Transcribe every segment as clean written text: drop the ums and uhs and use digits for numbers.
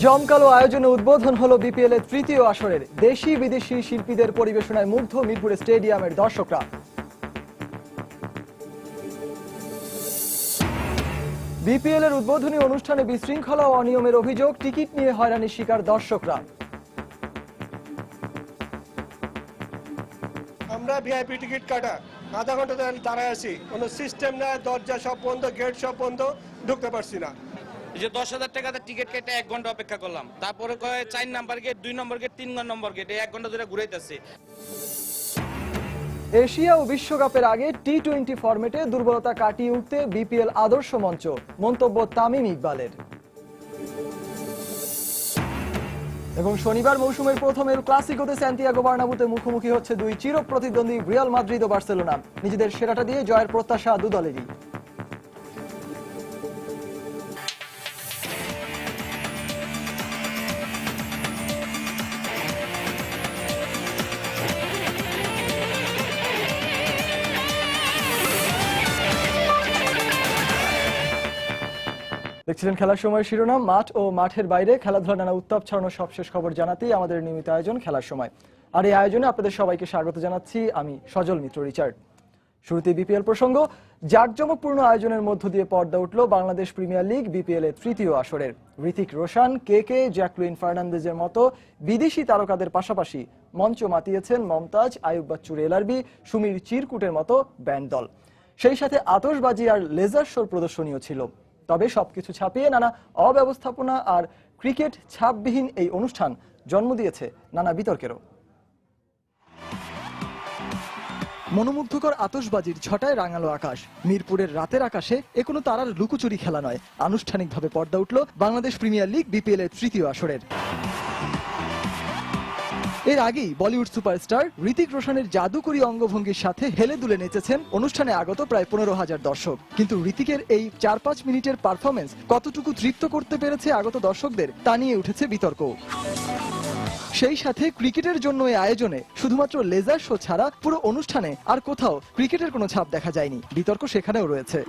জমকালো আয়োজনে উদ্বোধন হলো বিপিএল এর তৃতীয় আসরের। দেশি বিদেশি শিল্পীদের পরিবেশনায় মুগ্ধ মিরপুর স্টেডিয়ামের দর্শকরা। বিপিএল এর উদ্বোধনী অনুষ্ঠানে বিশৃঙ্খলা ও অনিয়মের অভিযোগ, টিকিট নিয়ে হয়রানির শিকার দর্শকরা। আমরা ভিআইপি টিকিট কাটা আধা ঘন্টা দাঁড়ায় আছি, কোনো সিস্টেম নাই, দরজা সব বন্ধ, গেট সব বন্ধ, ঢুকতে পারছি না। যে 10,000 টাকাতে টিকিট কেটে 1 ঘন্টা অপেক্ষা করলাম, তারপরে কয় 4 নাম্বার গেট, 2 নম্বর গেট, 3 নম্বর গেট, 1 ঘন্টা ধরে ঘুরাইতেছে। এশিয়া ও বিশ্বকাপের আগে টি-20 ফরম্যাটে দুর্বলতা কাটিয়ে উঠতে বিপিএল আদর্শ মঞ্চ, মন্তব্য তামিম ইকবালের। এবং শনিবার মৌসুমের প্রথম এল ক্লাসিকোতে সান্তিয়াগো বার্নাব্যুতে মুখোমুখি হচ্ছে দুই চির প্রতিদ্বন্দ্বী রিয়াল মাদ্রিদ ও বার্সেলোনা। নিজেদের সেরাটা দিয়ে জয়ের প্রত্যাশা দু দলেরই। দেখছিলেন খেলার সময়ের শিরোনাম। মাঠ ও মাঠের বাইরে খেলাধুলা নানা উত্তাপ ছড়ানো সবশেষ খবর জানাতেই আমাদের নিয়মিত আয়োজন খেলার সময়। আর এই আয়োজনে আপনাদের সবাইকে স্বাগত জানাচ্ছি আমি সজল মিত্র রিচার্ড। শুরুতে বিপিএল প্রসঙ্গ। জাঁকজমকপূর্ণ আয়োজনের মধ্য দিয়ে পর্দা উঠল বাংলাদেশ প্রিমিয়ার লিগ বিপিএল এর তৃতীয় আসরের। হৃতিক রোশন, কে, জ্যাকলিন ফার্নান্দেজের মতো বিদেশি তারকাদের পাশাপাশি মঞ্চ মাতিয়েছেন মমতাজ, আয়ুব বাচ্চুর এলআরবি, সুমির চিরকুটের মতো ব্যান্ড দল। সেই সাথে আতশবাজি আর লেজার শোর প্রদর্শনীয় ছিল। তবে সবকিছু ছাপিয়ে নানা অব্যবস্থাপনা আর ক্রিকেট ছাপবিহীন এই অনুষ্ঠান জন্ম দিয়েছে নানা বিতর্কেরও। মনোমুগ্ধকর আতশবাজির ছটায় রাঙালো আকাশ। মিরপুরের রাতের আকাশে এ কোনো তারার লুকোচুরি খেলা নয়, আনুষ্ঠানিকভাবে পর্দা উঠল বাংলাদেশ প্রিমিয়ার লিগ বিপিএল এর তৃতীয় আসরের। এর আগেই বলিউড সুপারস্টার হৃতিক রোশনের জাদুকরী অঙ্গভঙ্গির সাথে হেলে দুলে নেচেছেন অনুষ্ঠানে আগত প্রায় 15,000 দর্শক। কিন্তু হৃতিকের এই 4-5 মিনিটের পারফরমেন্স কতটুকু তৃপ্ত করতে পেরেছে আগত দর্শকদের তা নিয়ে উঠেছে বিতর্ক। সেই সাথে ক্রিকেটের জন্য এই আয়োজনে শুধুমাত্র লেজার শো ছাড়া পুরো অনুষ্ঠানে আর কোথাও ক্রিকেটের কোনো ছাপ দেখা যায়নি। বিতর্ক সেখানেও রয়েছে।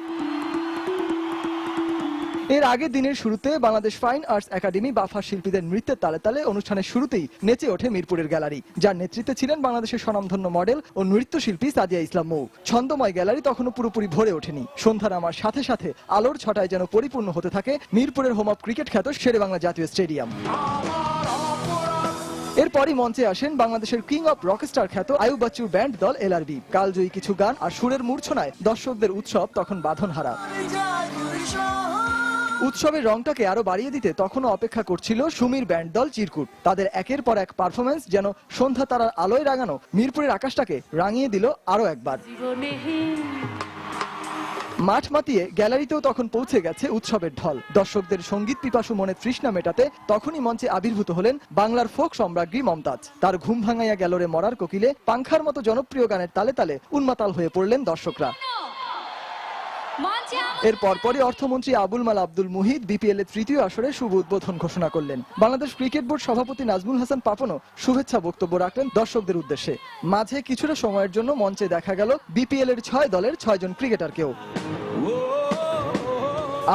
এর আগের দিনের শুরুতে বাংলাদেশ ফাইন আর্টস একাডেমি বাফা শিল্পীদের নৃত্যের তালে তালে অনুষ্ঠানের শুরুতেই নেচে ওঠে মিরপুরের গ্যালারি, যার নেতৃত্বে ছিলেন বাংলাদেশের স্বনামধন্য মডেল ও নৃত্যশিল্পী সাদিয়া ইসলাম মৌ। ছন্দময় গ্যালারি তখনও পুরোপুরি ভরে ওঠেনি। সন্ধ্যা নামার সাথে সাথে আলোর ছটায় যেন পরিপূর্ণ হতে থাকে মিরপুরের হোম অফ ক্রিকেট খ্যাত শেরে বাংলা জাতীয় স্টেডিয়াম। এরপরই মঞ্চে আসেন বাংলাদেশের কিং অফ রকস্টার খ্যাত আয়ুব বাচ্চুর ব্যান্ড দল এলআরবি। কালজয়ী কিছু গান আর সুরের মূর্ছনায় দর্শকদের উৎসব তখন বাঁধনহারা। উৎসবের রংটাকে আরো বাড়িয়ে দিতে তখনও অপেক্ষা করছিল সুমির ব্যান্ড দল চিরকুট। তাদের একের পর এক পারফরমেন্স যেন সন্ধ্যা তারার আলোয় রাঙানো মিরপুরের আকাশটাকে রাঙিয়ে দিল আরো একবার। মাঠ মাতিয়ে গ্যালারিতেও তখন পৌঁছে গেছে উৎসবের ঢল। দর্শকদের সঙ্গীত পিপাসু মনে তৃষ্ণা মেটাতে তখনই মঞ্চে আবির্ভূত হলেন বাংলার ফোক সম্রাজ্ঞী মমতাজ। তার ঘুম ভাঙাইয়া গেল রে মরার কোকিলে পাংখার মতো জনপ্রিয় গানের তালে তালে উন্মাতাল হয়ে পড়লেন দর্শকরা। এর পরপরই অর্থমন্ত্রী আবুল মাল আব্দুল মুহিত বিপিএল এর তৃতীয় আসরে শুভ উদ্বোধন ঘোষণা করলেন। বাংলাদেশ ক্রিকেট বোর্ড সভাপতি নাজমুল হাসান পাপনও শুভেচ্ছা বক্তব্য রাখলেন দর্শকদের উদ্দেশ্যে। মাঝে কিছুটা সময়ের জন্য মঞ্চে দেখা গেল বিপিএল এর 6 দলের 6 জন ক্রিকেটারকেও।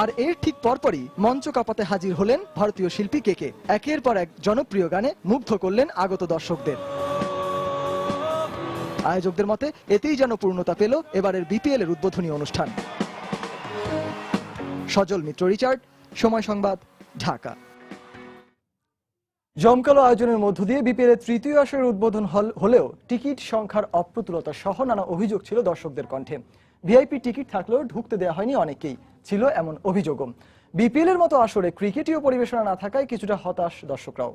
আর এর ঠিক পরপরই মঞ্চ কাঁপাতে হাজির হলেন ভারতীয় শিল্পী কে। একের পর এক জনপ্রিয় গানে মুগ্ধ করলেন আগত দর্শকদের। আয়োজকদের মতে এতেই যেন পূর্ণতা পেল এবারের বিপিএল এর উদ্বোধনী অনুষ্ঠান। সজল মিত্র রিচার্ড, সময় সংবাদ, ঢাকা। জমকালো আয়োজনের মধ্য দিয়ে বিপিএল এর তৃতীয় আসরের উদ্বোধন হলেও টিকিট সংখ্যার অপ্রতুলতা সহ নানা অভিযোগ ছিল দর্শকদের কণ্ঠে। ভিআইপি টিকিট থাকলেও ঢুকতে দেওয়া হয়নি অনেকেই, ছিল এমন অভিযোগও। বিপিএল এর মতো আসরে ক্রিকেটীয় পরিবেশনা না থাকায় কিছুটা হতাশ দর্শকরাও।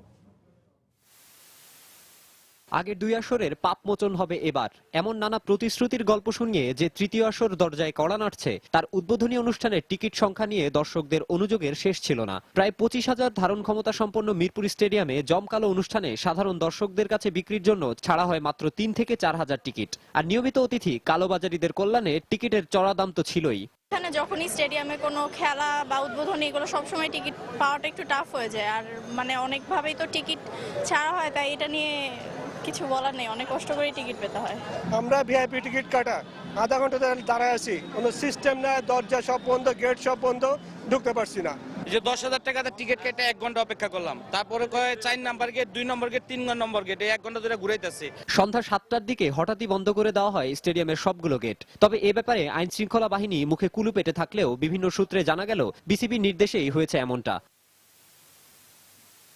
আগের 2 আসরের পাপমোচন হবে এবার, এমন নানা প্রতিশ্রুতির গল্প শুনিয়ে যে তৃতীয় আসর দরজায় কড়া নাড়ছে তার উদ্বোধনী অনুষ্ঠানের টিকিট সংখ্যা নিয়ে দর্শকদের অনুযোগের শেষ ছিল না। প্রায় 25,000 ধারণ ক্ষমতা সম্পন্ন মিরপুর স্টেডিয়ামে জমকালো অনুষ্ঠানে সাধারণ দর্শকদের কাছে বিক্রির জন্য ছাড়া হয় মাত্র 3 থেকে 4,000 টিকিট। আর নিয়মিত অতিথি কালোবাজারিদের কল্যাণে টিকিটের চড়া দাম তো ছিলই। এখানে যখনই স্টেডিয়ামে কোনো খেলা বা উদ্বোধনী এগুলো সবসময় টিকিট পাওয়াটা একটু টাফ হয়ে যায়। আর অনেকভাবেই তো টিকিট ছাড়া হয়, তাই এটা নিয়ে কিছু বলার নেই, অনেক কষ্ট করে টিকিট পেতে হয়। আমরা ভিআইপি টিকিট কাটা আধা ঘন্টা দাঁড়ায় আছি, কোনো সিস্টেম নাই, দরজা সব বন্ধ, গেট সব বন্ধ, ঢুকতে পারছি না। যে 10,000 টাকাতে টিকিট কেটে 1 ঘন্টা অপেক্ষা করলাম, তারপরে কয় 4 নাম্বার গেট, 2 নম্বর গেট, 3 নম্বর গেট, এই 1 ঘন্টা ধরে ঘুরাইতেছে। সন্ধ্যা 7টার দিকে হঠাৎই বন্ধ করে দেওয়া হয় স্টেডিয়ামের সবগুলো গেট। তবে এ ব্যাপারে আইন শৃঙ্খলা বাহিনী মুখে কুলু পেটে থাকলেও বিভিন্ন সূত্রে জানা গেল বিসিবির নির্দেশেই হয়েছে এমনটা।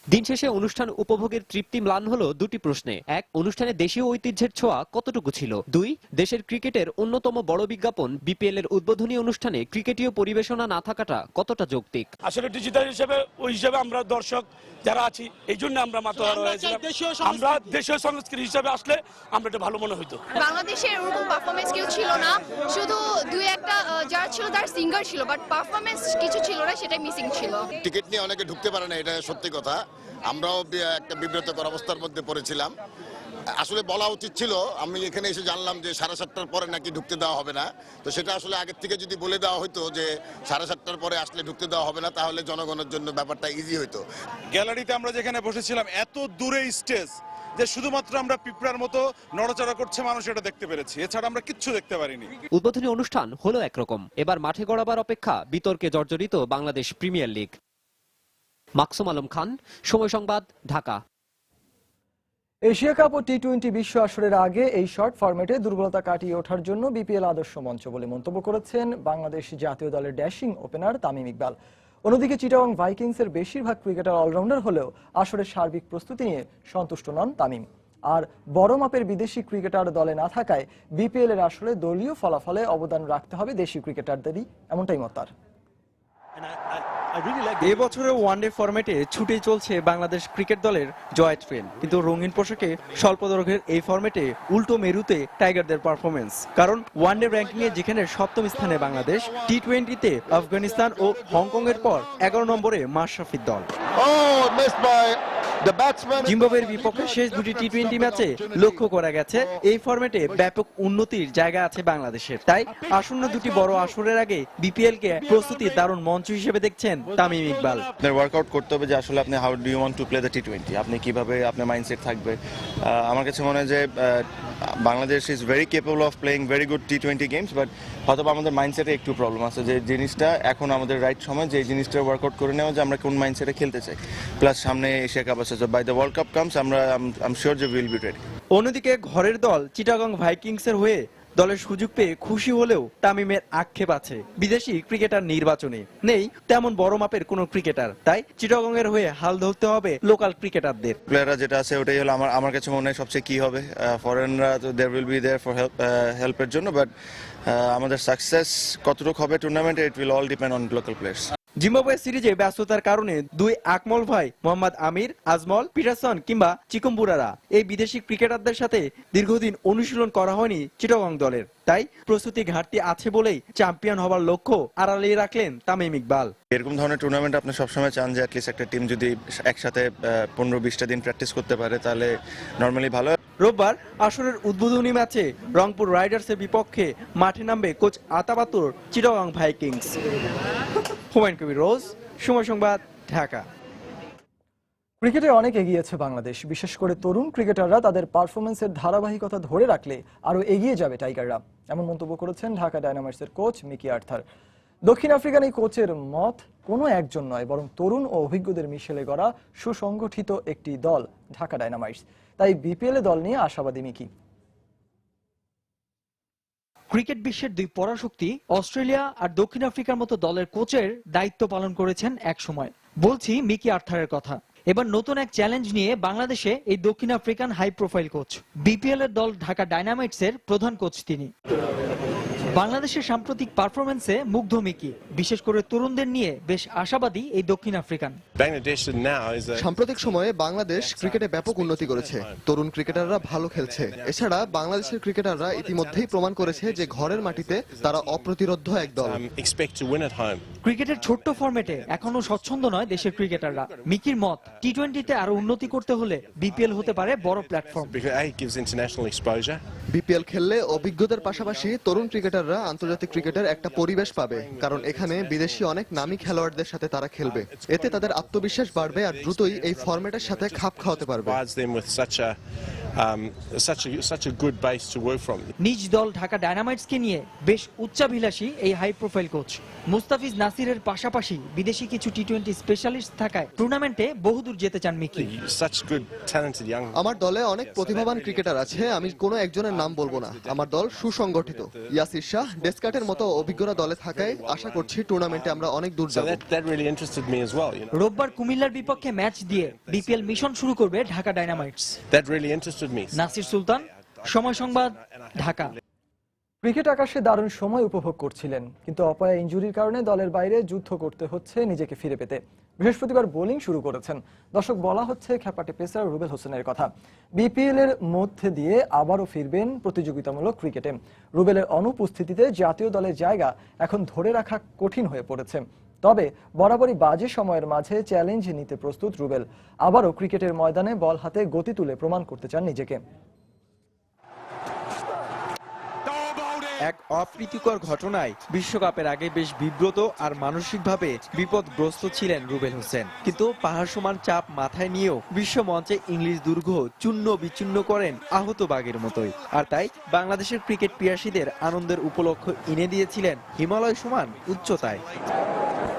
দিন শেষে অনুষ্ঠান উপভোগের তৃপ্তি ম্লান হলো দুটি প্রশ্নে। এক, অনুষ্ঠানে দেশীয় ঐতিহ্যের ছোঁয়া কতটুকু ছিল? দুই, দেশের ক্রিকেটের অন্যতম বড় বিজ্ঞাপন বিপিএল এর উদ্বোধনী অনুষ্ঠানে ক্রিকেটীয় পরিবেশনা না থাকাটা কতটা যৌক্তিক? আসলে ডিজিটাল হিসেবে ওই হিসেবে আমরা দর্শক যারা আছি এই জন্য আমরা মাতোয়ারা হয়েছিলাম। আমরা দেশীয় সংস্কৃতি হিসেবে আসলে আমরা এটা ভালো মনে হইতো। বাংলাদেশের ওরকম পারফরমেন্স কেউ ছিল না, শুধু দুই একটা যারা ছিল তার সিঙ্গার ছিল, বাট পারফরমেন্স কিছু ছিল না, সেটাই মিসিং ছিল। টিকিট নিয়ে অনেকে ঢুকতে পারে না, এটা সত্যি কথা। আমরাও একটা বিব্রতকর অবস্থার মধ্যে পড়েছিলাম। আসলে বলা উচিত ছিল, আমি এখানে এসে জানলাম যে 7:30টার পরে নাকি ঢুকতে দেওয়া হবে না। তো সেটা আসলে আগের থেকে যদি বলে দেওয়া হতো যে 7:30টার পরে আসলে ঢুকতে দেওয়া হবে না, তাহলে জনগণের জন্য ব্যাপারটা ইজি হতো। গ্যালারিতে আমরা যেখানে বসেছিলাম এত দূরে স্টেজ যে শুধুমাত্র আমরা পিঁপড়ার মতো নড়াচড়া করছে মানুষ, এটা দেখতে পেরেছি, এছাড়া আমরা কিচ্ছু দেখতে পারিনি। উদ্বোধনী অনুষ্ঠান হলো একরকম, এবার মাঠে গড়াবার অপেক্ষা বিতর্কে জর্জরিত বাংলাদেশ প্রিমিয়ার লিগ। মাকসুম আলম খান, সময় সংবাদ, ঢাকা। এশিয়া কাপ ও টি-20 বিশ্ব আসরের আগে এই শর্ট ফরম্যাটে দুর্বলতা কাটিয়ে ওঠার জন্য বিপিএল আদর্শ মঞ্চ বলে মন্তব্য করেছেন বাংলাদেশ জাতীয় দলের ড্যাশিং ওপেনার তামিম ইকবাল। অন্যদিকে চিটাগং ভাইকিংসের বেশিরভাগ ক্রিকেটার অলরাউন্ডার হলেও আসরের সার্বিক প্রস্তুতি নিয়ে সন্তুষ্ট নন তামিম। আর বড় মাপের বিদেশি ক্রিকেটার দলে না থাকায় বিপিএল এর আসলে দলীয় ফলাফলে অবদান রাখতে হবে দেশি ক্রিকেটারদেরই, এমনটাই মত তার। এবছরের ওয়ানডে ফরম্যাটে ছুটেই চলছে বাংলাদেশ ক্রিকেট দলের জয় ট্রেন, কিন্তু রঙিন পোশাকে স্বল্প দৈর্ঘ্যের এই ফরম্যাটে উল্টো মেরুতে টাইগারদের পারফরমেন্স। কারণ ওয়ানডে র্যাঙ্কিংয়ে যেখানে সপ্তম স্থানে বাংলাদেশ, টি-20তে আফগানিস্তান ও হংকং এর পর 11 নম্বরে মাশরাফির দল। জিম্বাবুয়ের বিপক্ষে শেষ দুটি টি-20 ম্যাচে লক্ষ্য করা গেছে এই ফরম্যাটে ব্যাপক উন্নতির জায়গা আছে বাংলাদেশের। তাই আসন্ন দুটি বড় আসরের আগে বিপিএল কে প্রস্তুতির দারুণ মঞ্চ হিসেবে দেখছেন তামিম ইকবাল। আপনার ওয়ার্কআউট করতে হবে যে আসলে আপনি how do you want to play the টি-20, আপনি কিভাবে আপনার মাইন্ডসেট থাকবে। আমার কাছে মনে হয় যে Bangladesh is very capable of playing very good টি-20 গেমস, বাট হয়তো আমাদের মাইন্ডসেটে একটু প্রবলেম আছে। যে জিনিসটা এখন আমাদের রাইট সময় যে জিনিসটা ওয়ার্কআউট করে নেওয়া, যে আমরা কোন মাইন্ডসেটে খেলতে চাই। প্লাস সামনে এশিয়া কাপ আছে, by the world cup comes I am sure যে উইল বি রেডি। অন্যদিকে ঘরের দল চিটাগং ভাইকিংসের হয়ে দলের সুযোগ পেয়ে খুশি হলেও তামিমের আক্ষেপ আছে বিদেশি ক্রিকেটার নির্বাচনে নেই তেমন বড় মাপের কোনো ক্রিকেটার, তাই চিটাগং এর হয়ে হাল ধরতে হবে লোকাল ক্রিকেটারদের। প্লেয়াররা যেটা আছে ওটাই হলো আমার কাছে মনে হয় সবচেয়ে কি হবে। ফরেনরা তো there will be there for হেল্পের জন্য, বাট আমাদের সাকসেস কতটুকু হবে টুর্নামেন্টে it will all depend on local players. Zimbabwe সিরিজে ব্যস্ততার কারণে দুই আকমল ভাই মোহাম্মদ আমির, আজমল, পিটারসন কিংবা চিকুম্বুরারা এই বিদেশি ক্রিকেটারদের সাথে দীর্ঘদিন অনুশীলন করা হয়নি চিটাগং দলের, তাই প্রস্তুতি ঘাটতি আছে বলেই চ্যাম্পিয়ন হবার লক্ষ্য আড়ালে রাখলেন তামিম ইকবাল। এরকম ধরনের টুর্নামেন্ট আপনি সবসময় চান যে অ্যাটলিস্ট একটা টিম যদি একসাথে 15-20টা দিন প্র্যাকটিস করতে পারে তাহলে নর্মালি ভালো। রোববার আসরের উদ্বোধনী ম্যাচে রংপুর রাইডার্সের বিপক্ষে মাঠে নামবে কোচ আতাবাতুর চিটাগং ভাইকিংস। হুমায়ুন কবির রোজ, সময় সংবাদ, ঢাকা। ক্রিকেটে অনেক এগিয়েছে বাংলাদেশ, বিশেষ করে তরুণ ক্রিকেটাররা তাদের পারফরমেন্সের ধারাবাহিকতা ধরে রাখলে আরও এগিয়ে যাবে টাইগাররা, এমন মন্তব্য করেছেন ঢাকা ডায়নামাইটসের কোচ মিকি আর্থার। দক্ষিণ আফ্রিকান এই কোচের মত কোনো একজন নয়, বরং তরুণ ও অভিজ্ঞদের মিশেলে গড়া সুসংগঠিত একটি দল ঢাকা ডায়নামাইটস। তাই বিপিএল দল নিয়ে আশাবাদী মিকি। ক্রিকেট বিশ্বের দুই পরাশক্তি অস্ট্রেলিয়া আর দক্ষিণ আফ্রিকার মতো দলের কোচের দায়িত্ব পালন করেছেন এক সময়। বলছি মিকি আর্থারের কথা। এবার নতুন এক চ্যালেঞ্জ নিয়ে বাংলাদেশে এই দক্ষিণ African high profile coach. BPL এর দল ঢাকা ডায়নামাইটসের প্রধান কোচ তিনি। বাংলাদেশের সাম্প্রতিক পারফরমেন্সে মুগ্ধ মিকি, বিশেষ করে তরুণদের নিয়ে বেশ আশাবাদী এই দক্ষিণ আফ্রিকান। সাম্প্রতিক সময়ে বাংলাদেশ ক্রিকেটে ব্যাপক উন্নতি করেছে, তরুণ ক্রিকেটাররা ভালো খেলছে। এছাড়া বাংলাদেশের ক্রিকেটাররা ইতিমধ্যেই প্রমাণ করেছে যে ঘরের মাটিতে তারা অপ্রতিরোধ্য এক দল। ক্রিকেটের ছোট্ট ফরম্যাটে এখনো স্বচ্ছন্দ নয় দেশের ক্রিকেটাররা। মিকির মত, টি-20তে আরো উন্নতি করতে হলে বিপিএল হতে পারে বড় প্ল্যাটফর্ম। বিপিএল খেললে অভিজ্ঞতার পাশাপাশি তরুণ ক্রিকেটাররা আন্তর্জাতিক ক্রিকেটের একটা পরিবেশ পাবে, কারণ এখানে বিদেশি অনেক নামী খেলোয়াড়দের সাথে তারা খেলবে। এতে তাদের আত্মবিশ্বাস বাড়বে আর দ্রুতই এই ফরম্যাটের সাথে খাপ খাওয়াতে পারবে। such a good base to work from. নিজ দল ঢাকা ডায়নামাইটসকে নিয়ে বেশ উচ্চাভিলাষী এই হাই প্রোফাইল কোচ মুস্তাফিজ নাসিরের পাশাপাশি বিদেশি কিছু টি-20 স্পেশালিস্ট থাকায় টুর্নামেন্টে বহুদূর যেতে চান Mickey. Such good talented young. আমার দলে অনেক প্রতিভাবান ক্রিকেটার আছে, আমি কোনো একজনের নাম বলবো না। আমার দল সুসংগঠিত। ইয়াসির শাহ, ডেসকার্টের মতো অভিজ্ঞরা দলে থাকায় আশা করছি টুর্নামেন্টে আমরা অনেক দূর যাব। That really interested me as well. রোববার কুমিল্লার বিপক্ষে ম্যাচ দিয়ে বিপিএল মিশন শুরু করবে Dhaka dynamites. That really interested me. Nasir Sultan, Somoy Sangbad, Dhaka. Cricket আকাশে দারুণ সময় উপভোগ করছিলেন, কিন্তু অপয়া ইনজুরির কারণে দলের বাইরে যুদ্ধ করতে হচ্ছে নিজেকে ফিরে পেতে। বৃহস্পতিবার বোলিং শুরু করেছেন। দর্শক, বলা হচ্ছে খ্যাপাটে পেসার রুবেল হোসেনের কথা। বিপিএল এর মধ্যে দিয়ে আবারও ফিরবেন প্রতিযোগিতামূলক ক্রিকেটে। রুবেলের অনুপস্থিতিতে জাতীয় দলের জায়গা এখন ধরে রাখা কঠিন হয়ে পড়েছে। তবে বরাবরই বাজে সময়ের মাঝে চ্যালেঞ্জ নিতে প্রস্তুত রুবেল। আবারও ক্রিকেটের ময়দানে বল হাতে গতি তুলে প্রমাণ করতে চান নিজেকে। এক অপ্রীতিকর ঘটনায় বিশ্বকাপের আগে বেশ বিব্রত আর মানসিকভাবে বিপদগ্রস্ত ছিলেন রুবেল হোসেন, কিন্তু পাহাড় সমান চাপ মাথায় নিয়েও বিশ্ব মঞ্চে ইংলিশ দুর্গ চূর্ণ বিচূর্ণ করেন আহত বাঘের মতোই। আর তাই বাংলাদেশের ক্রিকেট পিয়াসীদের আনন্দের উপলক্ষ এনে দিয়েছিলেন হিমালয় সমান উচ্চতায়।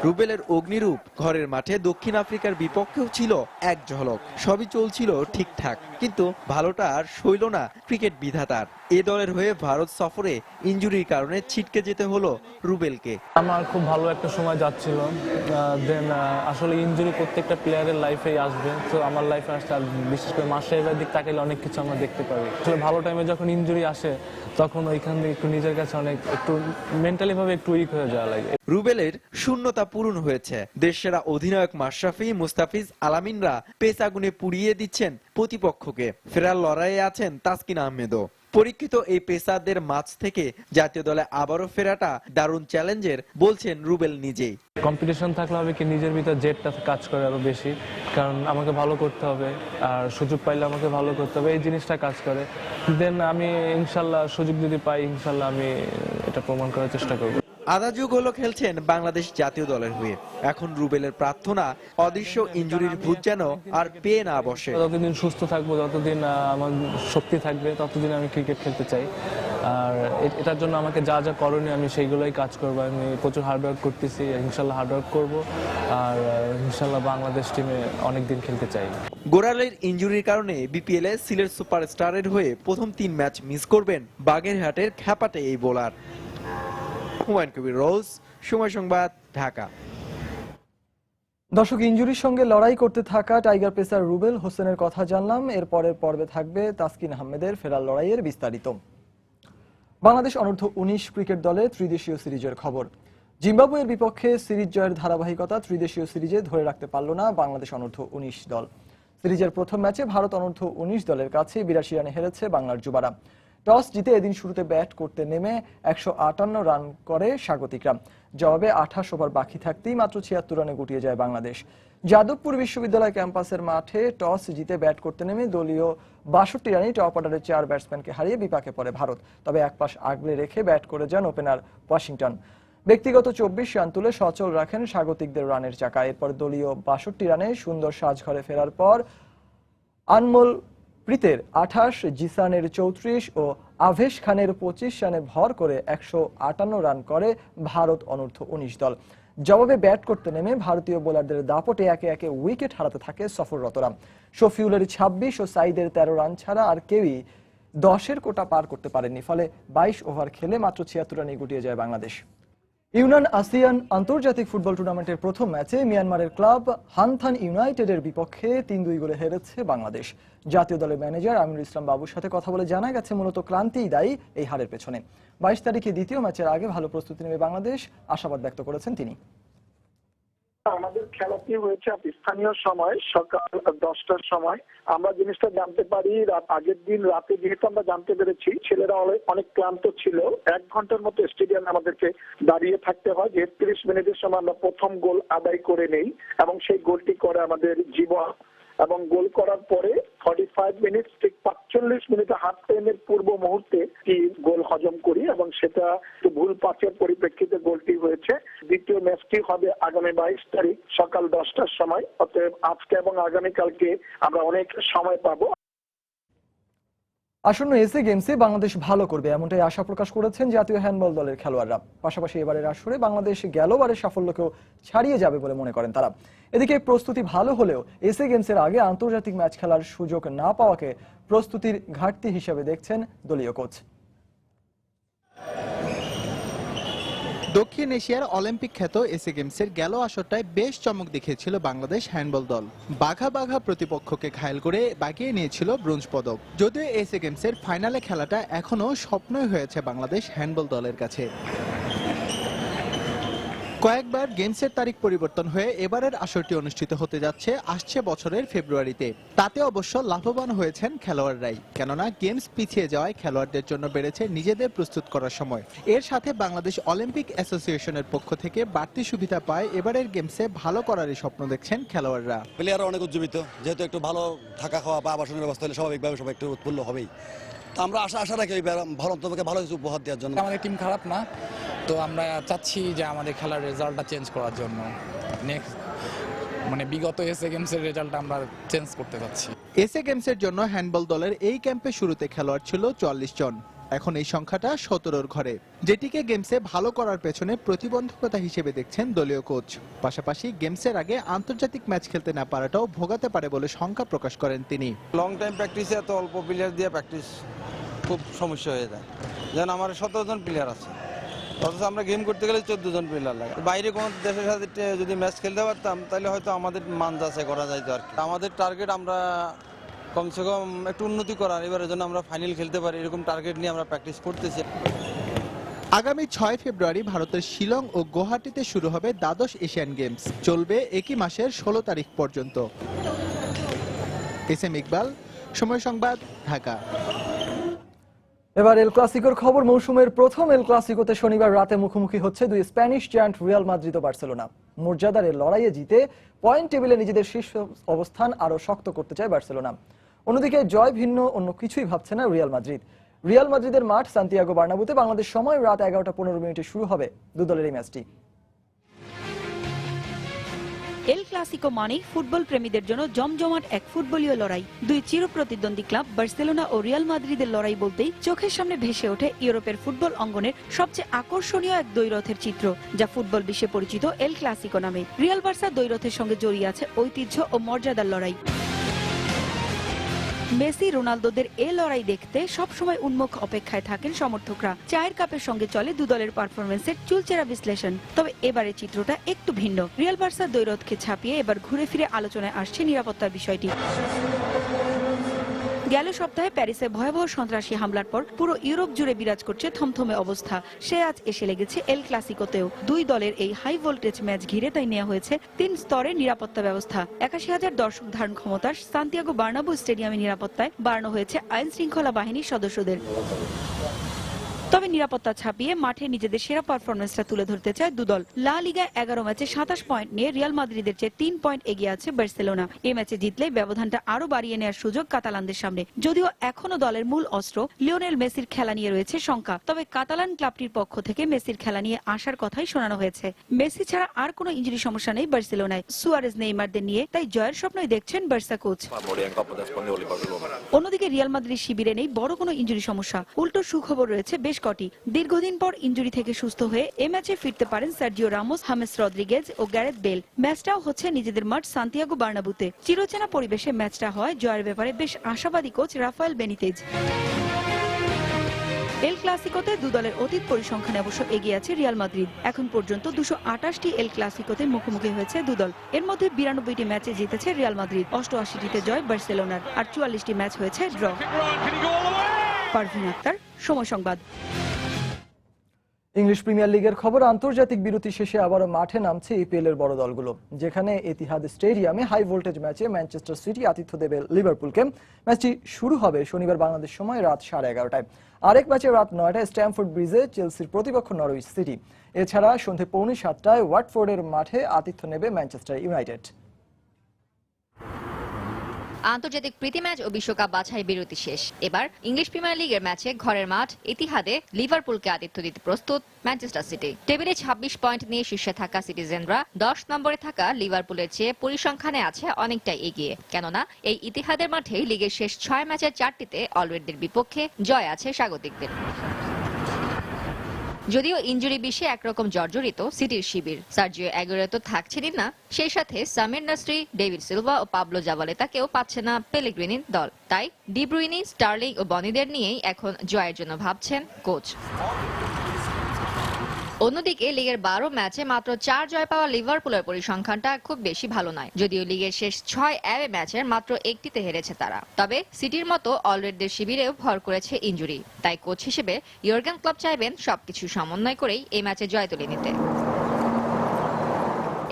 রুবেলের অগ্নিরূপ ঘরের মাঠে দক্ষিণ আফ্রিকার বিপক্ষেও ছিল এক ঝলক। সবই চলছিল ঠিকঠাক, কিন্তু ভালোটা আর সইল না ক্রিকেট বিধাতার। এ দলের হয়ে ভারত সফরে ইনজুরির কারণে ছিটকে যেতে হলো রুবেলকে। আমার খুব ভালো একটা সময় যাচ্ছিল, দেন আসলে ইনজুরি প্রত্যেকটা প্লেয়ারের লাইফেই আসবে, তো আমার লাইফে আসছে। আর বিশেষ করে মাশরাফির দিক তাকাইলে অনেক কিছু আমরা দেখতে পারি। আসলে ভালো টাইমে যখন ইনজুরি আসে তখন ওইখান থেকে একটু নিজের কাছে অনেক একটু মেন্টালি ভাবে একটু উইক হয়ে যাওয়া লাগে। রুবেলের শূন্যতা পূরণ হয়েছে। দেশসেরা অধিনায়ক মাশরাফি, মুস্তাফিজ, আলামিনরা পেস আগুনে পুড়িয়ে দিচ্ছেন প্রতিপক্ষকে। ফেরার লড়াইয়ে আছেন তাসকিন আহমেদও। পরীক্ষিত এই পেসারদের মাঝ থেকে জাতীয় দলে আবারও ফেরাটা দারুণ চ্যালেঞ্জের বলছেন রুবেল নিজেই। কম্পিটিশন থাকলে হবে কি নিজের ভিতর জেটটা কাজ করে আরো বেশি, কারণ আমাকে ভালো করতে হবে আর সুযোগ পাইলে আমাকে ভালো করতে হবে, এই জিনিসটা কাজ করে। দেন আমি ইনশাল্লাহ সুযোগ যদি পাই ইনশাল্লাহ আমি এটা প্রমাণ করার চেষ্টা করব। আধা যুগ হলো খেলছেন বাংলাদেশ জাতীয় দলের হয়ে। এখন রুবেলের প্রার্থনা অদৃশ্য ইনজুরির ভূত যেন আর পেয়ে না বসে। যতদিন সুস্থ থাকবো, যতদিন আমার শক্তি থাকবে, ততদিন আমি ক্রিকেট খেলতে চাই। আর এটার জন্য আমাকে যা যা করণীয় আমি সেইগুলোই কাজ করবো। আমি প্রচুর হার্ডওয়ার্ক করতেছি, ইনশাল্লাহ হার্ডওয়ার্ক করবো আর ইনশাল্লাহ বাংলাদেশ টিমে অনেকদিন খেলতে চাই। গোড়ালের ইনজুরির কারণে বিপিএল এ সিলেট সুপারস্টারের হয়ে প্রথম 3 ম্যাচ মিস করবেন বাগেরহাটের খ্যাপাটে এই বোলার। হুমায়ুন কবির রোজ, সময় সংবাদ, ঢাকা। দর্শক, ইনজুরির সঙ্গে লড়াই করতে থাকা টাইগার পেসার রুবেল হোসেনের কথা জানলাম। এর পরের পর্বে থাকবে তাসকিন আহমেদের ফেরার লড়াইয়ের বিস্তারিত। বাংলাদেশ অনূর্ধ্ব 19 ক্রিকেট দলের ত্রিদেশীয় সিরিজের খবর। জিম্বাবুয়ের বিপক্ষে সিরিজ জয়ের ধারাবাহিকতা ত্রিদেশীয় সিরিজে ধরে রাখতে পারল না বাংলাদেশ অনূর্ধ্ব 19 দল। সিরিজের প্রথম ম্যাচে ভারত অনূর্ধ্ব 19 দলের কাছে 82 রানে হেরেছে বাংলার যুবারা। টস জিতে এদিন শুরুতে ব্যাট করতে নেমে 158 রান করে স্বাগতিকরা। জবাবে 28 ওভার বাকি থাকতেই মাত্র 76 রানে গুটিয়ে যায় বাংলাদেশ। যাদবপুর বিশ্ববিদ্যালয় ক্যাম্পাসের মাঠে টস জিতে ব্যাট করতে নেমে দলীয় 62 রানে টপ অর্ডারের 4 ব্যাটসম্যানকে হারিয়ে বিপাকে পড়ে ভারত। তবে এক পাশ আগলে রেখে ব্যাট করে যান ওপেনার ওয়াশিংটন। ব্যক্তিগত 24 রান তুলে সচল রাখেন স্বাগতিকদের রানের চাকা। এরপর দলীয় 62 রানে সুন্দর সাজঘরে ফেরার পর আনমোল প্রীতের 28, জিসানের 34 ও আভেশ খানের 25 রানে ভর করে 158 রান করে ভারত অনূর্ধ্ব 19 দল। জবাবে ব্যাট করতে নেমে ভারতীয় বোলারদের দাপটে একে একে উইকেট হারাতে থাকে সফররতরা। শফিউলের 26 ও সাইদের 13 রান ছাড়া আর কেউই 10-এর কোটা পার করতে পারেননি। ফলে 22 ওভার খেলে মাত্র 76 রানে গুটিয়ে যায় বাংলাদেশ। ইউনান আসিয়ান আন্তর্জাতিক ফুটবল টুর্নামেন্টের প্রথম ম্যাচে মিয়ানমারের ক্লাব হানথান ইউনাইটেডের বিপক্ষে 3-2 গোলে হেরেছে বাংলাদেশ। জাতীয় দলের ম্যানেজার আমিনুল ইসলাম বাবুর সাথে কথা বলে জানা গেছে মূলত ক্লান্তিই দায়ী এই হারের পেছনে। 22 তারিখে দ্বিতীয় ম্যাচের আগে ভালো প্রস্তুতি নেবে বাংলাদেশ, আশাবাদ ব্যক্ত করেছেন তিনি। আমাদের খেলাটি হয়েছে স্থানীয় সময় সকাল 10টার সময়। আমরা জিনিসটা জানতে পারি আগের দিন রাতে, যেহেতু আমরা জানতে পেরেছি ছেলেরা অনেক ক্লান্ত ছিল। 1 ঘন্টার মতো স্টেডিয়ামে আমাদেরকে দাঁড়িয়ে থাকতে হয়। 31 মিনিটের সময় আমরা প্রথম গোল আদায় করে নেই এবং সেই গোলটি করে আমাদের জীবন। এবং গোল করার পরে 45 মিনিট ঠিক 45 মিনিটে হাফ টাইমের পূর্ব মুহূর্তে কি গোল হজম করি এবং সেটা ভুল পাসের পরিপ্রেক্ষিতে গোলটি হয়েছে। দ্বিতীয় ম্যাচটি হবে আগামী 22 তারিখ সকাল 10টার সময়। অতএব আজকে এবং আগামীকালকে আমরা অনেক সময় পাবো। আসন্ন এসএ গেমসে বাংলাদেশ ভালো করবে এমনটাই আশা প্রকাশ করেছেন জাতীয় হ্যান্ডবল দলের খেলোয়াড়রা। পাশাপাশি এবারের আসরে বাংলাদেশ গেলবারের সাফল্যকেও ছাড়িয়ে যাবে বলে মনে করেন তারা। এদিকে প্রস্তুতি ভালো হলেও এসএ গেমসের আগে আন্তর্জাতিক ম্যাচ খেলার সুযোগ না পাওয়াকে প্রস্তুতির ঘাটতি হিসেবে দেখছেন দলীয় কোচ। দক্ষিণ এশিয়ার অলিম্পিক খ্যাত এসএ গেমসের গেল আসরটায় বেশ চমক দেখিয়েছিল বাংলাদেশ হ্যান্ডবল দল। বাঘা বাঘা প্রতিপক্ষকে ঘায়েল করে বাগিয়ে নিয়েছিল ব্রোঞ্জ পদক। যদিও এসএ গেমসের ফাইনালে খেলাটা এখনো স্বপ্নই হয়েছে বাংলাদেশ হ্যান্ডবল দলের কাছে। কয়েকবার গেমসের তারিখ পরিবর্তন হয়ে এবারের আসরটি অনুষ্ঠিত হতে যাচ্ছে আসছে বছরের ফেব্রুয়ারিতে। তাতে অবশ্য লাভবান হয়েছেন খেলোয়াড়রাই, কেননা গেমস পিছিয়ে যাওয়ায় খেলোয়াড়দের জন্য বেড়েছে নিজেদের প্রস্তুত করার সময়। এর সাথে বাংলাদেশ অলিম্পিক অ্যাসোসিয়েশনের পক্ষ থেকে বাড়তি সুবিধা পায় এবারের গেমসে ভালো করারই স্বপ্ন দেখছেন খেলোয়াড়রা। প্লেয়াররা অনেক উজ্জীবিত, যেহেতু একটু ভালো থাকা খাওয়া বা আবাসনের ব্যবস্থা হলে স্বাভাবিকভাবে সবাই একটু উৎফুল্ল হবেই। আমরা আশা রাখি ভালো তোমাকে ভালো কিছু উপহার দেওয়ার জন্য। আমাদের টিম খারাপ না, তো আমরা চাচ্ছি যে আমাদের খেলার রেজাল্টটা চেঞ্জ করার জন্য নেক্সট বিগত এসএ গেমসের রেজাল্ট আমরা চেঞ্জ করতে যাচ্ছি। এসএ গেমসের জন্য হ্যান্ডবল দলের এই ক্যাম্পে শুরুতে খেলোয়াড় ছিল 44 জন, এখন এই সংখ্যাটা 17-র ঘরে, যেটিকে গেমসে ভালো করার পেছনে প্রতিবন্ধকতা হিসেবে দেখছেন দলীয় কোচ। পাশাপাশি গেমসের আগে আন্তর্জাতিক ম্যাচ খেলতে না পারাটাও ভোগাতে পারে বলে শঙ্কা প্রকাশ করেন তিনি। লং টাইম প্র্যাকটিসে এত অল্প প্লেয়ার দিয়ে প্র্যাকটিস খুব সমস্যা হয়ে যায়। যেন আমার 17 জন প্লেয়ার আছে, অথচ আমরা গেম করতে গেলে 14 জন প্লেয়ার লাগে। বাইরে কোনো দেশের সাথে যদি ম্যাচ খেলতে পারতাম তাহলে হয়তো আমাদের মান যাচাই করা যাইতো আর কি। আমাদের টার্গেট আমরা কমসে কম একটু উন্নতি করার, এবারের জন্য আমরা ফাইনাল খেলতে পারি এরকম টার্গেট নিয়ে আমরা প্র্যাকটিস করতেছি। আগামী 6 ফেব্রুয়ারি ভারতের শিলং ও গুয়াহাটিতে শুরু হবে দ্বাদশ এশিয়ান গেমস, চলবে একই মাসের 16 তারিখ পর্যন্ত। এস এম ইকবাল, সময় সংবাদ, ঢাকা। এবার এল ক্লাসিকোর খবর। মৌসুমের প্রথম এল ক্লাসিকোতে শনিবার রাতে মুখোমুখি হচ্ছে দুই স্প্যানিশ জায়ান্ট রিয়াল মাদ্রিদ ও বার্সেলোনা। মর্যাদার এই লড়াইয়ে জিতে পয়েন্ট টেবিলে নিজেদের শীর্ষ অবস্থান আরও শক্ত করতে চায় বার্সেলোনা। অন্যদিকে জয় ভিন্ন অন্য কিছুই ভাবছে না রিয়াল মাদ্রিদ। রিয়াল মাদ্রিদের মাঠ সান্তিয়াগো বার্নাবুতে বাংলাদেশ সময় রাত 11:15 শুরু হবে দু দলের এই ম্যাচটি। এল ক্লাসিকো মানেই ফুটবল প্রেমীদের জন্য জমজমাট এক ফুটবলীয় লড়াই। দুই চিরপ্রতিদ্বন্দ্বী ক্লাব বার্সেলোনা ও রিয়াল মাদ্রিদের লড়াই বলতেই চোখের সামনে ভেসে ওঠে ইউরোপের ফুটবল অঙ্গনের সবচেয়ে আকর্ষণীয় এক দ্বৈরথের চিত্র, যা ফুটবল বিশ্বে পরিচিত এল ক্লাসিকো নামে। রিয়াল বার্সা দ্বৈরথের সঙ্গে জড়িয়ে আছে ঐতিহ্য ও মর্যাদার লড়াই। মেসি রোনালদোদের এ লড়াই দেখতে সবসময় উন্মুখ অপেক্ষায় থাকেন সমর্থকরা। চায়ের কাপের সঙ্গে চলে দু দলের পারফরমেন্সের চুলচেরা বিশ্লেষণ। তবে এবারের চিত্রটা একটু ভিন্ন। রিয়াল বার্সার দ্বৈরথকে ছাপিয়ে এবার ঘুরে ফিরে আলোচনায় আসছে নিরাপত্তার বিষয়টি। গেল সপ্তাহে প্যারিসে ভয়াবহ সন্ত্রাসী হামলার পর পুরো ইউরোপ জুড়ে বিরাজ করছে থমথমে অবস্থা। সে আজ এসে লেগেছে এল ক্লাসিকোতেও। দুই দলের এই হাই ভোল্টেজ ম্যাচ ঘিরে তাই নেওয়া হয়েছে 3 স্তরের নিরাপত্তা ব্যবস্থা। 81,000 দর্শক ধারণ ক্ষমতার সান্তিয়াগো বার্নাবু স্টেডিয়ামের নিরাপত্তায় বাড়ানো হয়েছে আইন শৃঙ্খলা বাহিনীর সদস্যদের। তবে নিরাপত্তা ছাপিয়ে মাঠে নিজেদের সেরা পারফরমেন্সটা তুলে ধরতে চায় দুদল। লা লিগায় 11 ম্যাচে 27 পয়েন্ট নিয়ে রিয়াল মাদ্রিদের চেয়ে 3 পয়েন্ট এগিয়ে আছে বার্সেলোনা। এই ম্যাচে জিতলে ব্যবধানটা আরো বাড়িয়ে নেওয়ার সুযোগ কাতালানদের সামনে। যদিও এখনো দলের মূল অস্ত্র লিওনেল মেসির খেলা নিয়ে রয়েছে শঙ্কা, তবে কাতালান ক্লাবটির পক্ষ থেকে মেসির খেলা নিয়ে আসার কথাই শোনানো হয়েছে। মেসি ছাড়া আর কোনো ইনজুরি সমস্যা নেই বার্সেলোনায়। সুয়ারেজ নেইমারদের নিয়ে তাই জয়ের স্বপ্নই দেখছেন বার্সা কোচ। অন্যদিকে রিয়াল মাদ্রিদ শিবিরে নেই বড় কোনো ইনজুরি সমস্যা, উল্টো সুখবর রয়েছে বেশ কটি। দীর্ঘদিন পর ইনজুরি থেকে সুস্থ হয়ে এ ম্যাচে ফিরতে পারেন সার্জিও রামোস, হামেস রদ্রিগেজ ও গ্যারেথ বেল। ম্যাচটাও হচ্ছে নিজেদের মাঠ সান্তিয়াগো বার্নাবুতে। চিরচেনা পরিবেশে ম্যাচটা হয় জয়ের ব্যাপারে বেশ আশাবাদী কোচ রাফায়েল বেনিতেজ। এল ক্লাসিকোতে দু দলের অতীত পরিসংখ্যানে অবশ্য এগিয়ে আছে রিয়াল মাদ্রিদ। এখন পর্যন্ত 228টি এল ক্লাসিকোতে মুখোমুখি হয়েছে দু দল। এর মধ্যে 92টি ম্যাচে জিতেছে রিয়াল মাদ্রিদ, 88টিতে জয় বার্সেলোনার, আর 44টি ম্যাচ হয়েছে ড্র। পারভিন আক্তার, সময় সংবাদ। ইংলিশ প্রিমিয়ার লিগের খবর। আন্তর্জাতিক বিরতি শেষে আবারও মাঠে নামছে ইপিএল এর বড় দলগুলো, যেখানে এতিহাদ স্টেডিয়ামে হাই ভোল্টেজ ম্যাচে ম্যানচেস্টার সিটি আতিথ্য দেবে লিভারপুলকে। ম্যাচটি শুরু হবে শনিবার বাংলাদেশ সময় রাত 11:30টায়। আরেক ম্যাচে রাত 9টায় স্ট্যামফোর্ড ব্রিজে চেলসির প্রতিপক্ষ নরউইচ সিটি। এছাড়া সন্ধ্যে 6:45টায় ওয়াটফোর্ডের মাঠে আতিথ্য নেবে ম্যানচেস্টার ইউনাইটেড। আন্তর্জাতিক প্রীতি ম্যাচ ও বিশ্বকাপ বাছাই বিরতি শেষ। এবার ইংলিশ প্রিমিয়ার লিগের ম্যাচে ঘরের মাঠ ইতিহাদে লিভারপুলকে আতিথ্য দিতে প্রস্তুত ম্যানচেস্টার সিটি। টেবিলে 26 পয়েন্ট নিয়ে শীর্ষে থাকা সিটিজেনরা 10 নম্বরে থাকা লিভারপুলের চেয়ে পরিসংখ্যানে আছে অনেকটাই এগিয়ে। কেননা এই ইতিহাদের মাঠে লিগের শেষ 6 ম্যাচের 4টিতে অলরেডদের বিপক্ষে জয় আছে স্বাগতিকদের। যদিও ইনজুরি বিষে একরকম জর্জরিত সিটির শিবির। সার্জিও অ্যাগুয়েরো তো থাকছেনই না, সেই সাথে সামির নাসরি, ডেভিড সিলভা ও পাবলো জাবালেতাকেও পাচ্ছে না পেলেগ্রিনির দল। তাই ডি ব্রুইনি, স্টার্লিং ও বনিদের নিয়েই এখন জয়ের জন্য ভাবছেন কোচ। অন্যদিকে লিগের 12 ম্যাচে মাত্র 4 জয় পাওয়া লিভারপুলের পরিসংখ্যানটা খুব বেশি ভালো নয়। যদিও লিগের শেষ 6 অ্যাওয়ে ম্যাচের মাত্র একটিতে হেরেছে তারা। তবে সিটির মতো অলরেডদের শিবিরেও ভর করেছে ইনজুরি। তাই কোচ হিসেবে ইয়র্গেন ক্লপ চাইবেন সবকিছু সমন্বয় করেই এই ম্যাচে জয় তুলে নিতে।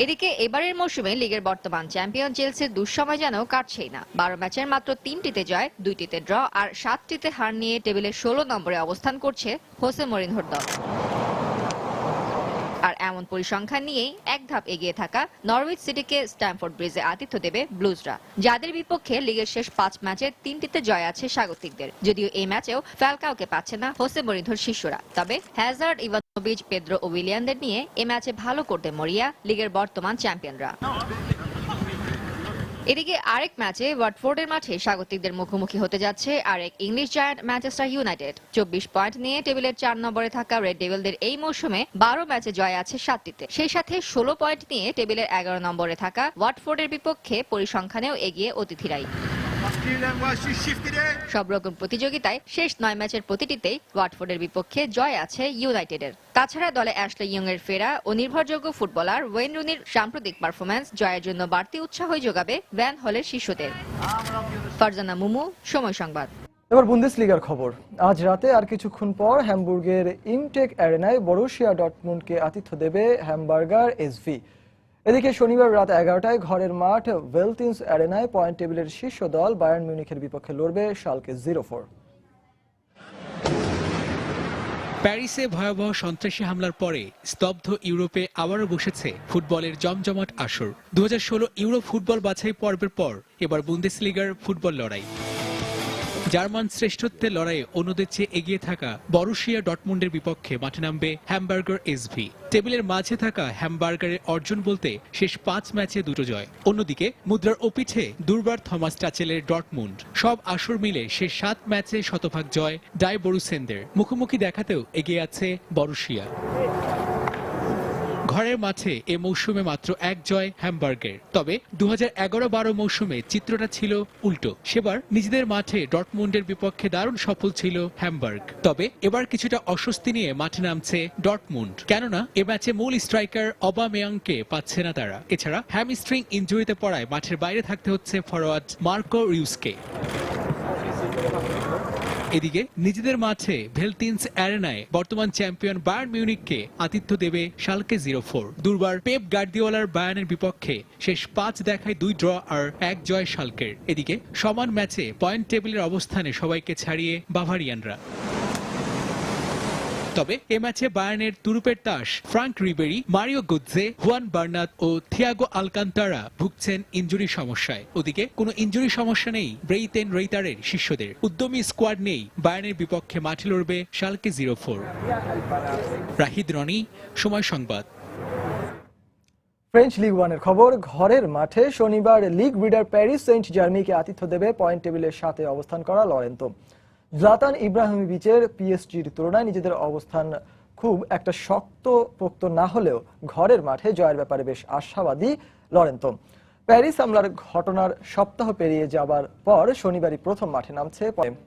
এদিকে এবারের মৌসুমে লিগের বর্তমান চ্যাম্পিয়ন চেলসির দুঃসময় যেন কাটছেই না। 12 ম্যাচের মাত্র 3টিতে জয়, 2টিতে ড্র আর 7টিতে হার নিয়ে টেবিলের 16 নম্বরে অবস্থান করছে হোসে মরিনহোর দল। আর এমন পরিসংখ্যান নিয়েই এক ধাপ এগিয়ে থাকা নরউইচ সিটিকে স্ট্যামফোর্ড ব্রিজে আতিথ্য দেবে ব্লুজরা, যাদের বিপক্ষে লিগের শেষ 5 ম্যাচের 3টিতে জয় আছে স্বাগতিকদের। যদিও এই ম্যাচেও ফ্যালকাওকে পাচ্ছে না হোসে মরিনহোর শিষ্যরা। তবে হ্যাজার্ড, ইভানোভিচ, পেদ্রো ও উইলিয়ানদের নিয়ে এই ম্যাচে ভালো করতে মরিয়া লিগের বর্তমান চ্যাম্পিয়নরা। এদিকে আরেক ম্যাচে ওয়াটফোর্ডের মাঠে স্বাগতিকদের মুখোমুখি হতে যাচ্ছে আরেক English giant Manchester United. 24 point নিয়ে টেবিলের 4 নম্বরে থাকা রেড ডেভিলদের এই মৌসুমে 12 ম্যাচে জয় আছে 7টিতে। সেই সাথে 16 পয়েন্ট নিয়ে টেবিলের 11 নম্বরে থাকা ওয়াটফোর্ডের বিপক্ষে পরিসংখ্যানেও এগিয়ে অতিথিরাই। সব রকম প্রতিযোগিতায় শেষ 9 ম্যাচের প্রতিটিতেই ওয়াটফোর্ডের বিপক্ষে জয় আছে ইউনাইটেডের। তাছাড়া দলে অ্যাশলে ইয়ং এর ফেরা ও নির্ভরযোগ্য ফুটবলার ওয়েন রুনির সাম্প্রতিক পারফরম্যান্স জয়ের জন্য বাড়তি উৎসাহই যোগাবে ভ্যান হলের শিষ্যদের। ফারজানা মুমু, সময় সংবাদ। এবার বুন্দেসলিগার খবর। আজ রাতে আর কিছুক্ষণ পর হ্যামবুর্গের ইমটেক অ্যারেনায় বরুশিয়া ডর্টমুন্ডকে আতিথ্য দেবে হ্যামবার্গার এসভি। এদিকে শনিবার রাত 11টায় ঘরের মাঠ ভেলতিন্স অ্যারেনায় পয়েন্ট টেবিলের শীর্ষ দল বায়ার্ন মিউনিখের বিপক্ষে লড়বে শালকে 04। প্যারিসে ভয়াবহ সন্ত্রাসী হামলার পরে স্তব্ধ ইউরোপে আবারও বসেছে ফুটবলের জমজমাট আসর। 2016 ইউরো ফুটবল বাছাই পর্বের পর এবার বুন্দেসলিগার ফুটবল লড়াই। জার্মান শ্রেষ্ঠত্বের লড়াইয়ে অন্যদের চেয়ে এগিয়ে থাকা বরুশিয়া ডর্টমুন্ডের বিপক্ষে মাঠে নামবে হ্যামবার্গার এসভি। টেবিলের মাঝে থাকা হ্যামবার্গারের অর্জন বলতে শেষ 5 ম্যাচে 2 জয়। অন্যদিকে মুদ্রার ওপিঠে দুর্বার থমাস টাচেলের ডর্টমুন্ড। সব আসর মিলে শেষ 7 ম্যাচে শতভাগ জয় ডাই বরুসেনদের। মুখোমুখি দেখাতেও এগিয়ে আছে বরুশিয়া। ঘরের মাঠে এ মৌসুমে মাত্র 1 জয় হ্যামবার্গের। তবে 2011-12 মৌসুমে চিত্রটা ছিল উল্টো। সেবার নিজেদের মাঠে ডর্টমুন্ডের বিপক্ষে দারুণ সফল ছিল হ্যামবার্গ। তবে এবার কিছুটা অস্বস্তি নিয়ে মাঠে নামছে ডর্টমুন্ড, কেননা এ ম্যাচে মূল স্ট্রাইকার অবামেয়াংকে পাচ্ছে না তারা। এছাড়া হ্যামস্ট্রিং ইনজুরিতে পড়ায় মাঠের বাইরে থাকতে হচ্ছে ফরওয়ার্ড মার্কো রিউসকে। এদিকে নিজেদের মাঠে ভেলতিন্স অ্যারেনায় বর্তমান চ্যাম্পিয়ন বায়ার্ন মিউনিখকে আতিথ্য দেবে শালকে 04। দুর্বার পেপ গার্দিওলার বায়ার্নের বিপক্ষে শেষ 5 দেখায় 2 ড্র আর 1 জয় শালকের। এদিকে সমান ম্যাচে পয়েন্ট টেবিলের অবস্থানে সবাইকে ছাড়িয়ে বাভারিয়ানরা। তবে এ ম্যাচে বায়ার্নের তুরুপের তাস ফ্রাঙ্ক রিবেরি, মারিও গুৎজে, হুয়ান বার্নাত ও থিয়াগো আলকান্তারা ভুগছেন ইনজুরি সমস্যায়। ওদিকে কোনো ইনজুরি সমস্যা নেই ব্রেইতেন রেইতারের শিষ্যদের। উদ্যমী স্কোয়াড নেই বায়ার্নের বিপক্ষে মাঠে লড়বে শালকে 04। রাহিদ রনি, সময় সংবাদ। ফ্রেঞ্চ লিগ 1-এর খবর। ঘরের মাঠে শনিবার লিগ লিডার প্যারিস সেন্ট জার্মেইকে আতিথ্য দেবে পয়েন্ট টেবিলের 7-এ অবস্থান করা লরেন্তো। জলাতান ইব্রাহিমোভিচের পিএসজির তুলনায় নিজেদের অবস্থান খুব একটা শক্তপোক্ত না হলেও ঘরের মাঠে জয়ের ব্যাপারে বেশ আশাবাদী লরেন্তো। প্যারিস হামলার ঘটনার সপ্তাহ পেরিয়ে যাবার পর শনিবারই প্রথম মাঠে নামছে।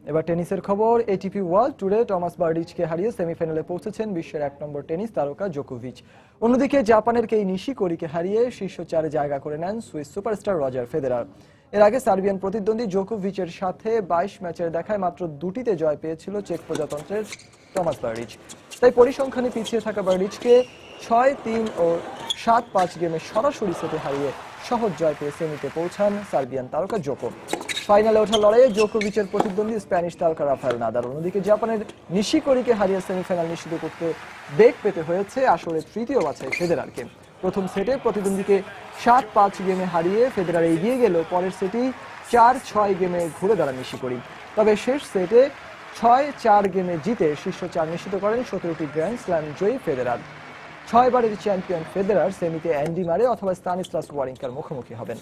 এবার টেনিসের খবর। এটিপি ওয়ার্ল্ড ট্যুরে টমাস বার্ডিচকে হারিয়ে সেমিফাইনালে পৌঁছেছেন বিশ্বের 1 নম্বর টেনিস তারকা জোকোভিচ। অন্যদিকে জাপানের কেই নিশিকোরিকে হারিয়ে শীর্ষ 4-এ জায়গা করে নেন সুইস সুপারস্টার রজার ফেদেরার। এর আগে সার্বিয়ান প্রতিদ্বন্দ্বী জোকোভিচের সাথে 22 ম্যাচের দেখায় মাত্র 2টিতে জয় পেয়েছিল চেক প্রজাতন্ত্রের টমাস বার্ডিচ। তাই পরিসংখ্যানে পিছিয়ে থাকা বার্ডিচকে 6-3 ও 7-5 গেমে সরাসরি সেটে হারিয়ে সহজ জয় পেয়ে সেমিতে পৌঁছান সার্বিয়ান তারকা জোকো। ফাইনালে ওঠার লড়াইয়ে জোকোভিচের প্রতিদ্বন্দ্বী স্প্যানিশ তারকা রাফায়েল নাদাল। অন্যদিকে জাপানের নিশিকোরিকে হারিয়ে সেমিফাইনাল নিশ্চিত করতে বেগ পেতে হয়েছে আসলে তৃতীয় বাছাই ফেদেরারকে। প্রথম সেটে প্রতিদ্বন্দ্বীকে 7-5 গেমে হারিয়ে ফেদেরার এগিয়ে গেল পরের সেটেই 4-6 গেমে ঘুরে দাঁড়ান নিশিকোরি। তবে শেষ সেটে 6-4 গেমে জিতে শীর্ষ 4 নিশ্চিত করেন 17টি গ্র্যান্ড স্ল্যাম জয়ী ফেদেরার। 6 বারের চ্যাম্পিয়ন ফেদেরার সেমিতে অ্যান্ডি মারে অথবা স্তানিস্লাস ওয়ারিঙ্কার মুখোমুখি হবেন।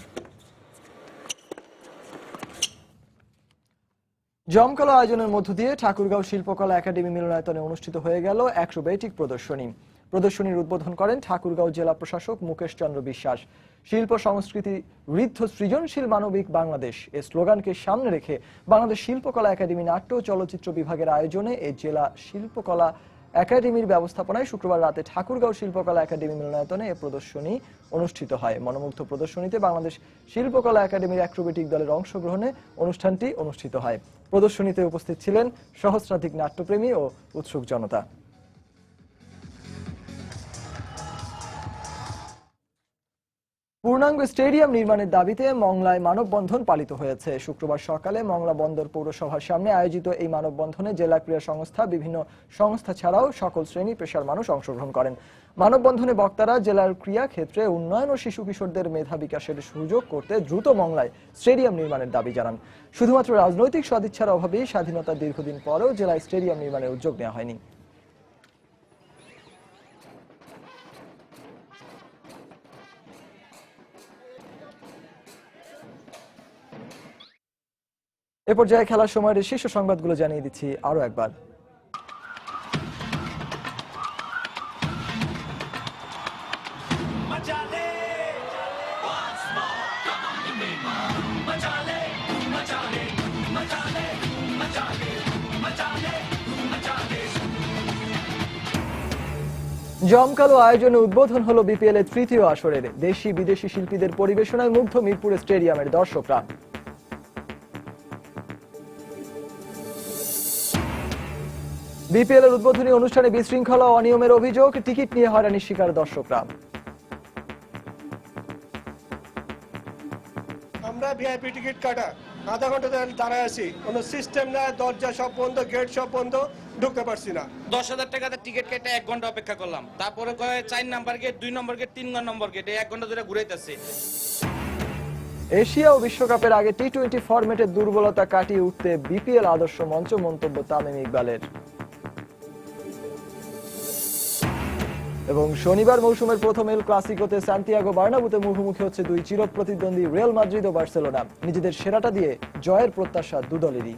জমকালো আয়োজনের মধ্য দিয়ে ঠাকুরগাঁও শিল্পকলা একাডেমি মিলনায়তনে অনুষ্ঠিত হয়ে গেল অ্যাক্রোবেটিক প্রদর্শনী। প্রদর্শনীর উদ্বোধন করেন ঠাকুরগাঁও জেলা প্রশাসক মুকেশ চন্দ্র বিশ্বাস। শিল্প সংস্কৃতি ঋদ্ধ সৃজনশীল মানবিক বাংলাদেশ এ স্লোগানকে সামনে রেখে বাংলাদেশ শিল্পকলা একাডেমি নাট্য ও চলচ্চিত্র বিভাগের আয়োজনে এ জেলা শিল্পকলা একাডেমির ব্যবস্থাপনায় শুক্রবার রাতে ঠাকুরগাঁও শিল্পকলা একাডেমি মিলনায়তনে এ প্রদর্শনী অনুষ্ঠিত হয়। মনোমুগ্ধ প্রদর্শনীতে বাংলাদেশ শিল্পকলা একাডেমির অ্যাক্রোবেটিক দলের অংশগ্রহণে অনুষ্ঠানটি অনুষ্ঠিত হয়। প্রদর্শনীতে উপস্থিত ছিলেন সহস্রাধিক নাট্যপ্রেমী ও উৎসুক জনতা। পূর্ণাঙ্গ স্টেডিয়াম নির্মাণের দাবিতে মংলায় মানববন্ধন পালিত হয়েছে। শুক্রবার সকালে মংলা বন্দর পৌরসভার সামনে আয়োজিত এই মানববন্ধনে জেলা ক্রীড়া সংস্থা, বিভিন্ন সংস্থা ছাড়াও সকল শ্রেণী পেশার মানুষ অংশগ্রহণ করেন। মানববন্ধনে বক্তারা জেলার ক্রীড়া ক্ষেত্রে উন্নয়ন ও শিশু কিশোরদের মেধা বিকাশের সুযোগ করতে দ্রুত মংলায় স্টেডিয়াম নির্মাণের দাবি জানান। শুধুমাত্র রাজনৈতিক সদিচ্ছার অভাবেই স্বাধীনতার দীর্ঘদিন পরেও জেলায় স্টেডিয়াম নির্মাণের উদ্যোগ নেওয়া হয়নি। এ পর্যায়ে খেলার সময়ের শীর্ষ সংবাদগুলো জানিয়ে দিচ্ছি আরো একবার। জমকালো আয়োজনে উদ্বোধন হলো বিপিএল এর তৃতীয় আসরের। দেশি বিদেশি শিল্পীদের পরিবেশনায় মুগ্ধ মিরপুর স্টেডিয়ামের দর্শকরা। বিপিএল এর উদ্বোধনী অনুষ্ঠানে বিশৃঙ্খলা ও অনিয়মের অভিযোগ, টিকিট নিয়ে হয়রানির শিকার দর্শকরা। আমরা ভিআইপি টিকিট কাটা আধা ঘন্টা দাঁড়ায় আছি, কোনো সিস্টেম নাই, দরজা সব বন্ধ, গেট সব বন্ধ, ঢুকতে পারছি না। 10,000 টাকাতে টিকিট কেটে 1 ঘন্টা অপেক্ষা করলাম, তারপরে কয় 4 নাম্বার গেট, 2 নম্বর গেট, 3 নম্বর গেট, 1 ঘন্টা ধরে ঘুরাইতেছে। এশিয়া ও বিশ্বকাপের আগে টি-20 ফরম্যাটের দুর্বলতা কাটিয়ে উঠতে বিপিএল আদর্শ মঞ্চ, মন্তব্য তামিম ইকবালের। এবং শনিবার মৌসুমের প্রথম এল ক্লাসিকোতে সান্তিয়াগো বার্নাবুতে মুখোমুখি হচ্ছে দুই চিরপ্রতিদ্বন্দ্বী রিয়াল মাদ্রিদ ও বার্সেলোনা। নিজেদের সেরাটা দিয়ে জয়ের প্রত্যাশা দুদলেরই।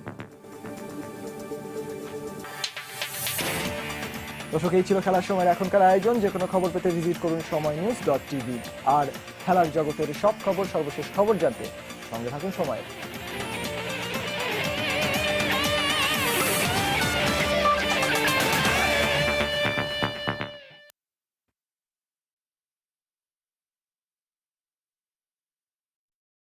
দর্শক, এই ছিল খেলার সময়ের এখনকার আয়োজন। যে কোনো খবর পেতে ভিজিট করুন সময়নিউজ.tv। আর খেলার জগতের সব খবর, সর্বশেষ খবর জানতে সঙ্গে থাকুন সময়।